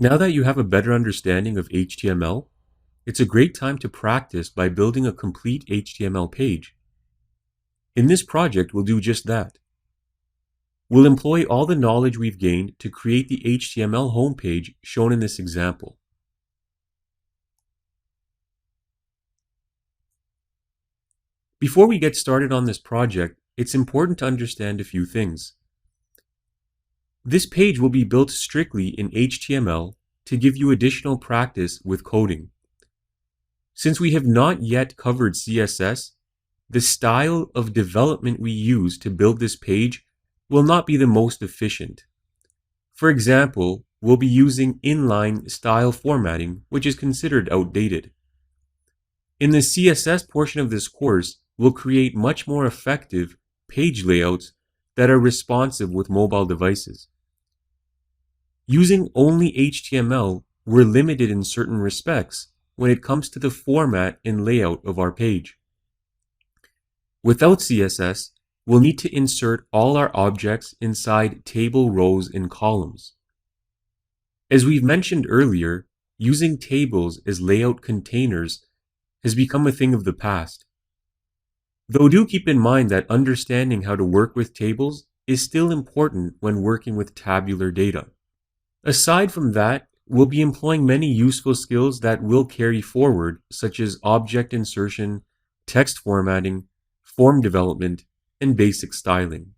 Now that you have a better understanding of HTML, it's a great time to practice by building a complete HTML page. In this project, we'll do just that. We'll employ all the knowledge we've gained to create the HTML homepage shown in this example. Before we get started on this project, it's important to understand a few things. This page will be built strictly in HTML to give you additional practice with coding. Since we have not yet covered CSS, the style of development we use to build this page will not be the most efficient. For example, we'll be using inline style formatting, which is considered outdated. In the CSS portion of this course, we'll create much more effective page layouts that are responsive with mobile devices. Using only HTML, we're limited in certain respects when it comes to the format and layout of our page. Without CSS, we'll need to insert all our objects inside table rows and columns. As we've mentioned earlier, using tables as layout containers has become a thing of the past. Though do keep in mind that understanding how to work with tables is still important when working with tabular data. Aside from that, we'll be employing many useful skills that will carry forward, such as object insertion, text formatting, form development, and basic styling.